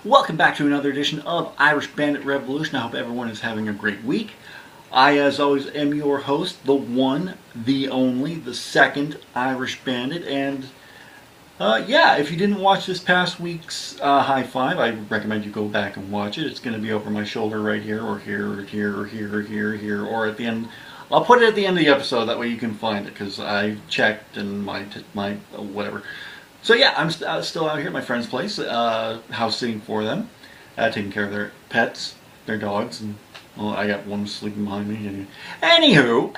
Welcome back to another edition of Irish Bandit Revolution. I hope everyone is having a great week. I, as always, am your host, the one, the only, the second Irish Bandit. And yeah, if you didn't watch this past week's High Five, I recommend you go back and watch it. It's going to be over my shoulder right here, or here, or here, or here, or here, or here, or at the end. I'll put it at the end of the episode, that way you can find it, because I checked and my whatever. So yeah, I'm still out here at my friend's place, house sitting for them, taking care of their pets, their dogs, and well, I got one sleeping behind me. Anywho,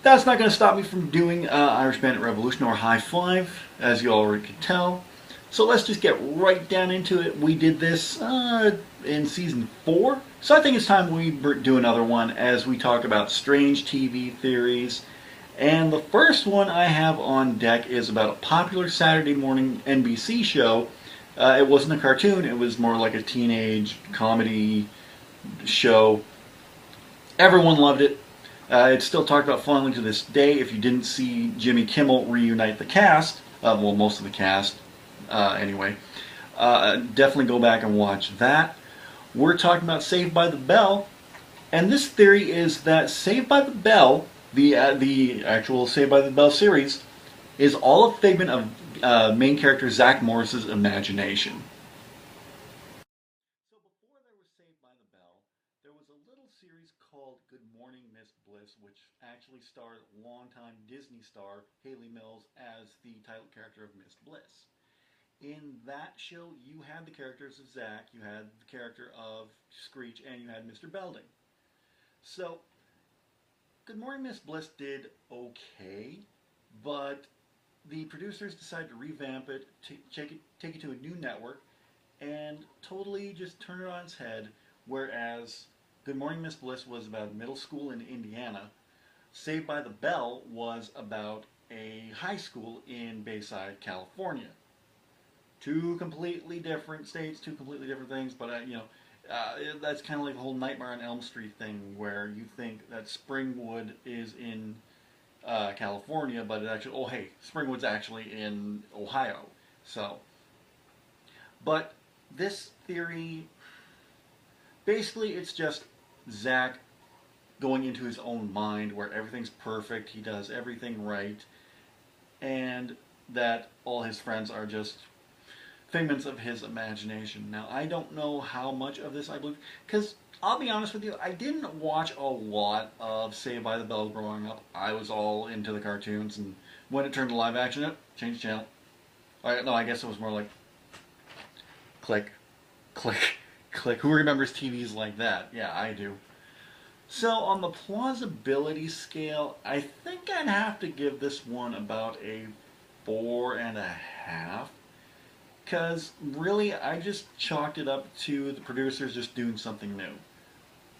that's not going to stop me from doing Irish Bandit Revolution or High Five, as you already could tell. So let's just get right down into it. We did this in season 4, so I think it's time we do another one as we talk about strange TV theories. And the first one I have on deck is about a popular Saturday morning NBC show. It wasn't a cartoon, it was more like a teenage comedy show. Everyone loved it. It's still talked about fondly to this day. If you didn't see Jimmy Kimmel reunite the cast, well, most of the cast, anyway, definitely go back and watch that. We're talking about Saved by the Bell, and this theory is that Saved by the Bell, the actual Saved by the Bell series, is all a figment of main character Zach Morris's imagination. So before there was Saved by the Bell, there was a little series called Good Morning Miss Bliss, which actually starred longtime Disney star Hayley Mills as the title character of Miss Bliss. In that show, you had the characters of Zach, you had the character of Screech, and you had Mr. Belding. So Good Morning Miss Bliss did okay, but the producers decided to revamp it, take it to a new network, and totally just turn it on its head, whereas Good Morning Miss Bliss was about middle school in Indiana, Saved by the Bell was about a high school in Bayside, California. Two completely different states, two completely different things, but that's kind of like the whole Nightmare on Elm Street thing, where you think that Springwood is in California, but it actually, oh hey, Springwood's actually in Ohio. So, but this theory, basically it's just Zach going into his own mind where everything's perfect, he does everything right, and that all his friends are just figments of his imagination. Now, I don't know how much of this I believe, because I'll be honest with you, I didn't watch a lot of Saved by the Bell growing up. I was all into the cartoons, and when it turned to live action, changed channel. No, I guess it was more like click, click, click. Who remembers TVs like that? Yeah, I do. So on the plausibility scale, I think I'd have to give this one about a 4.5. Because really, I just chalked it up to the producers just doing something new.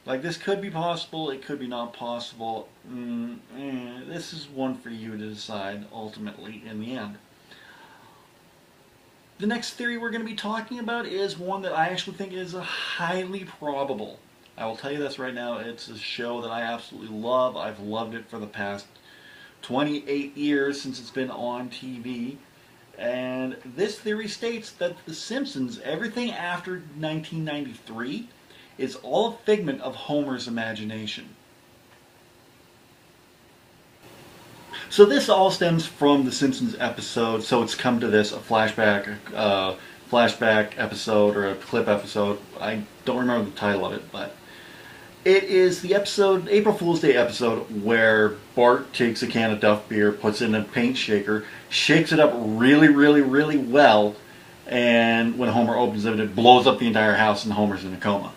Like, this could be possible, it could be not possible. This is one for you to decide, ultimately, in the end. The next theory we're going to be talking about is one that I actually think is highly probable. I will tell you this right now, it's a show that I absolutely love. I've loved it for the past 28 years since it's been on TV. And this theory states that The Simpsons, everything after 1993, is all a figment of Homer's imagination. So this all stems from The Simpsons episode, So It's Come to This, a flashback episode or a clip episode. I don't remember the title of it, but it is the episode, April Fool's Day episode, where Bart takes a can of Duff beer, puts it in a paint shaker, shakes it up really, really, really well, and when Homer opens it, it blows up the entire house and Homer's in a coma.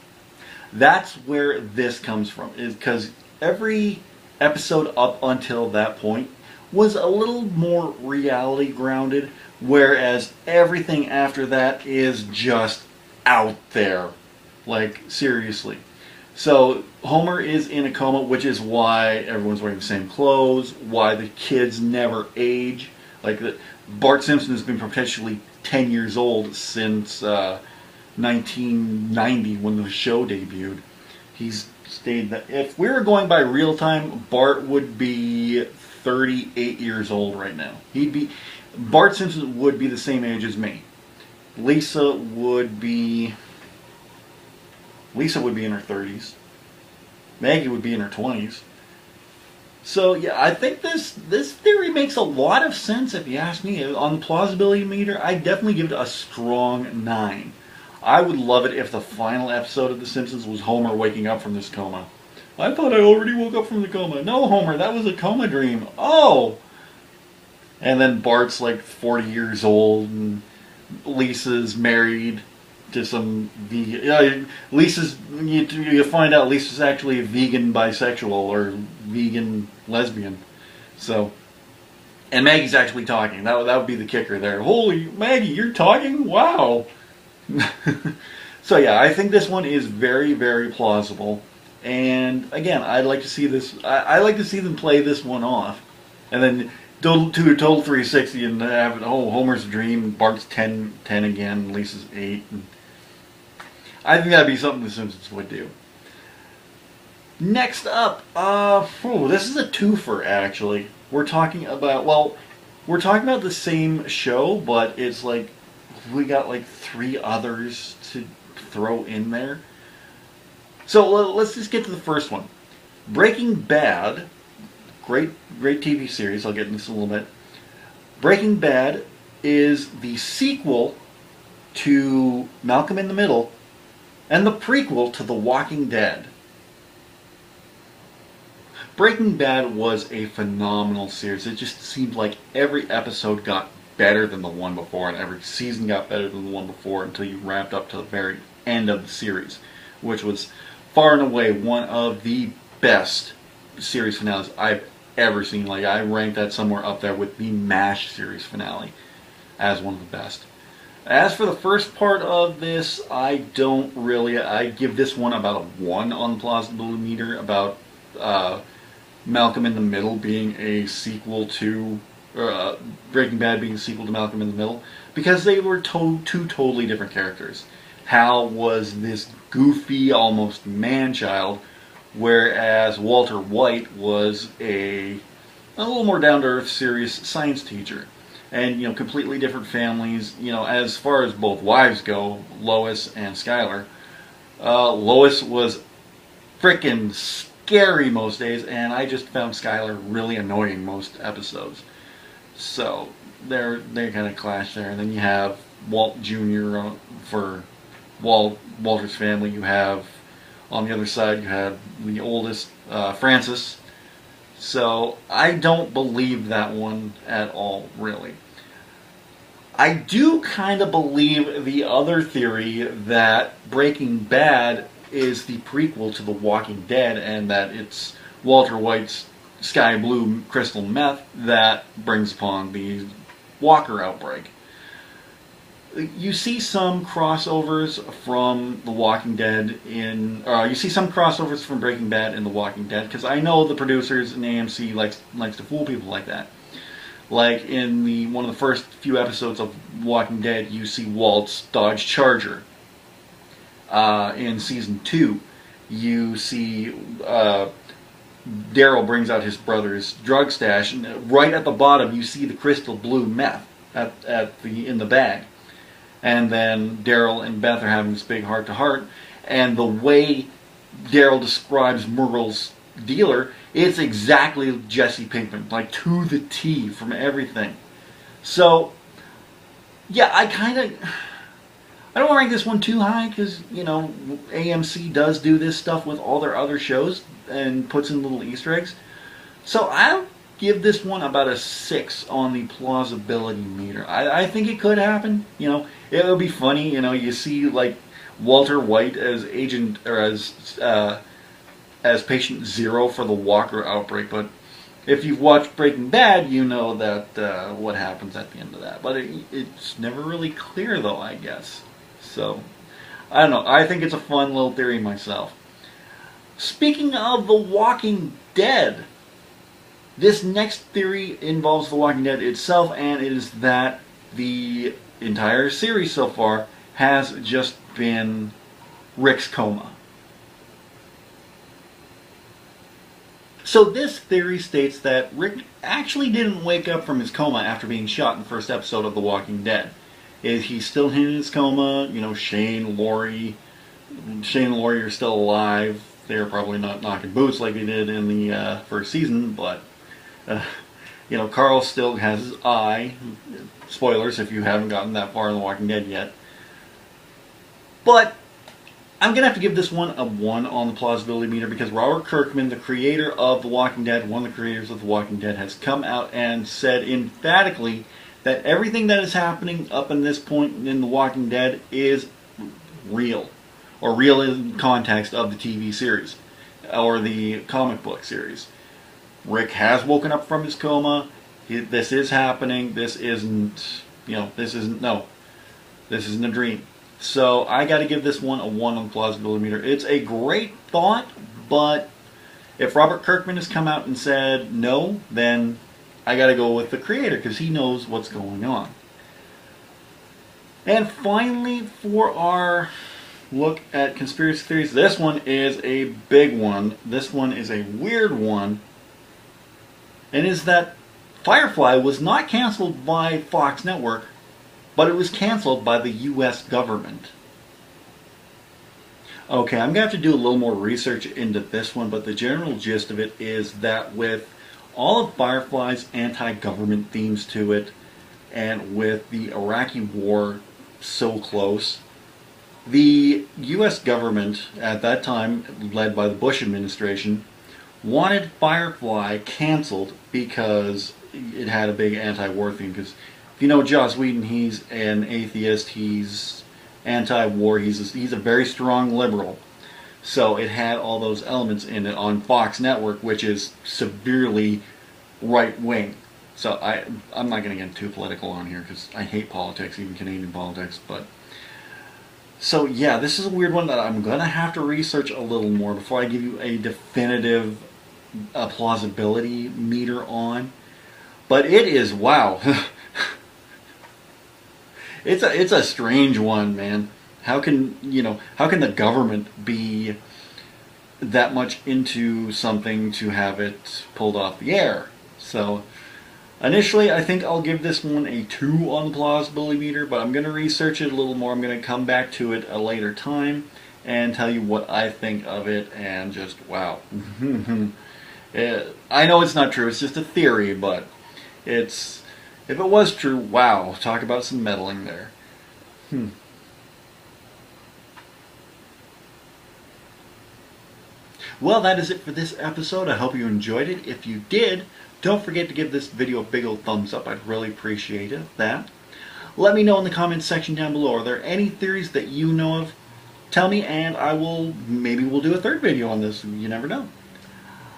That's where this comes from, is because every episode up until that point was a little more reality grounded, whereas everything after that is just out there. Like, seriously. So Homer is in a coma, which is why everyone's wearing the same clothes, why the kids never age. Like, Bart Simpson has been perpetually 10 years old since 1990 when the show debuted. He's stayed that. If we were going by real time, Bart would be 38 years old right now. Bart Simpson would be the same age as me. Lisa would be in her 30s. Maggie would be in her 20s. So yeah, I think this theory makes a lot of sense if you ask me. On the plausibility meter, I definitely give it a strong 9. I would love it if the final episode of The Simpsons was Homer waking up from this coma. I thought I already woke up from the coma. No, Homer, that was a coma dream. Oh! And then Bart's like 40 years old, and Lisa's married to some vegan. You find out Lisa's actually a vegan bisexual or vegan lesbian. So, and Maggie's actually talking. That would be the kicker there. Holy Maggie, you're talking? Wow. So yeah, I think this one is very, very plausible. And again, I'd like to see this. I like to see them play this one off, and then do a total 360 and have Homer's a dream, Bart's 10 again, Lisa's 8. And I think that'd be something the Simpsons would do. Next up, this is a twofer actually. We're talking about the same show, but it's like we got like 3 others to throw in there. So let's just get to the first one. Breaking Bad, great TV series. I'll get into this in a little bit. Breaking Bad is the sequel to Malcolm in the Middle and the prequel to The Walking Dead. Breaking Bad was a phenomenal series. It just seemed like every episode got better than the one before, and every season got better than the one before until you wrapped up to the very end of the series, which was far and away one of the best series finales I've ever seen. Like, I rank that somewhere up there with the MASH series finale as one of the best. As for the first part of this, I give this one about a 1 on the plausibility meter, about Malcolm in the Middle being a sequel to Breaking Bad being a sequel to Malcolm in the Middle, because they were two totally different characters. Hal was this goofy, almost man-child, whereas Walter White was a little more down-to-earth, serious science teacher. And, completely different families, as far as both wives go, Lois and Skylar. Lois was frickin' scary most days, and I just found Skylar really annoying most episodes. So, they kind of clash there. And then you have Walt Jr. For Walter's family. You have, on the other side, you have the oldest, Francis. So, I don't believe that one at all, really. I do kind of believe the other theory that Breaking Bad is the prequel to The Walking Dead, and that it's Walter White's Sky Blue crystal meth that brings upon the Walker outbreak. You see some crossovers from The Walking Dead you see some crossovers from Breaking Bad in The Walking Dead, because I know the producers in AMC likes to fool people like that. Like in one of the first few episodes of Walking Dead, you see Walt's Dodge Charger. In season 2, you see Daryl brings out his brother's drug stash, and right at the bottom you see the crystal blue meth in the bag. And then Daryl and Beth are having this big heart-to-heart, and the way Daryl describes Merle's dealer, it's exactly Jesse Pinkman, like to the T from everything. So, yeah, I don't want to rank this one too high, because, AMC does do this stuff with all their other shows and puts in little Easter eggs. So I'll give this one about a 6 on the plausibility meter. I think it could happen. It would be funny. You see like Walter White as agent, or as patient 0 for the Walker outbreak. But if you've watched Breaking Bad, you know that what happens at the end of that. But it's never really clear, though, I guess. So, I don't know. I think it's a fun little theory myself. Speaking of The Walking Dead, this next theory involves The Walking Dead itself, and it is that the entire series so far has just been Rick's coma. So this theory states that Rick actually didn't wake up from his coma after being shot in the first episode of The Walking Dead. Is he's still in his coma? You know, Shane and Lori are still alive. They're probably not knocking boots like they did in the first season, but uh, you know, Carl still has his eye. Spoilers if you haven't gotten that far in The Walking Dead yet. But I'm going to have to give this one a 1 on the plausibility meter because Robert Kirkman, the creator of The Walking Dead, one of the creators of The Walking Dead, has come out and said emphatically that everything that is happening up in this point in The Walking Dead is real. Or real in context of the TV series. Or the comic book series. Rick has woken up from his coma. This is happening. This isn't, you know, this isn't a dream. So I got to give this one a 1 on the plausibility meter. It's a great thought, but if Robert Kirkman has come out and said no, then I got to go with the creator because he knows what's going on. And finally, for our look at conspiracy theories, this one is a big one. This one is a weird one. And is that Firefly was not canceled by Fox Network, but it was canceled by the U.S. government. Okay, I'm going to have to do a little more research into this one, but the general gist of it is that with all of Firefly's anti-government themes to it, and with the Iraqi war so close, the U.S. government at that time, led by the Bush administration, wanted Firefly canceled because it had a big anti-war theme. Because if you know Joss Whedon, he's an atheist, he's anti-war, he's a very strong liberal. So it had all those elements in it on Fox Network, which is severely right-wing. So I'm not going to get too political on here because I hate politics, even Canadian politics. But so yeah, this is a weird one that I'm going to have to research a little more before I give you a definitive plausibility meter on. But it is, wow. It's a strange one, man. How can the government be that much into something to have it pulled off the air? So initially, I think I'll give this one a 2 on the plausibility meter, but I'm going to research it a little more. I'm going to come back to it a later time and tell you what I think of it, and just, wow. I know it's not true, it's just a theory, but if it was true, wow, talk about some meddling there. Well, that is it for this episode. I hope you enjoyed it. If you did, don't forget to give this video a big old thumbs up. I'd really appreciate that. Let me know in the comments section down below. Are there any theories that you know of? Tell me, and maybe we'll do a third video on this. You never know.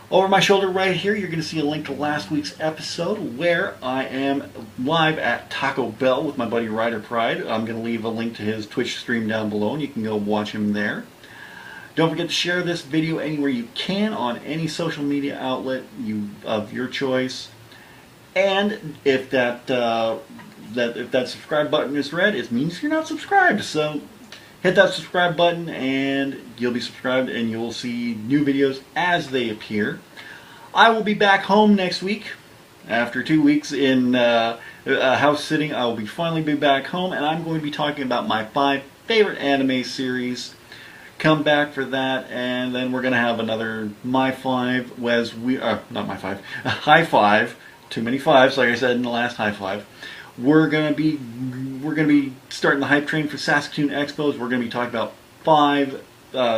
Over my shoulder right here, you're going to see a link to last week's episode where I am live at Taco Bell with my buddy Ryder Pride. I'm going to leave a link to his Twitch stream down below, and you can go watch him there. Don't forget to share this video anywhere you can on any social media outlet of your choice. And if that subscribe button is red, it means you're not subscribed. So hit that subscribe button and you'll be subscribed and you'll see new videos as they appear. I will be back home next week. After 2 weeks in house sitting, I will finally be back home, and I'm going to be talking about my 5 favorite anime series. Come back for that, and then we're going to have another My 5, not My 5, High 5, too many 5s, like I said in the last High 5. We're going to be starting the hype train for Saskatoon Expos. We're going to be talking about 5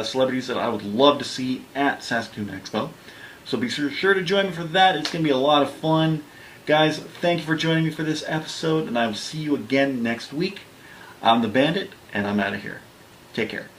celebrities that I would love to see at Saskatoon Expo. So be sure to join me for that. It's going to be a lot of fun. Guys, thank you for joining me for this episode, and I will see you again next week. I'm the Bandit, and I'm out of here. Take care.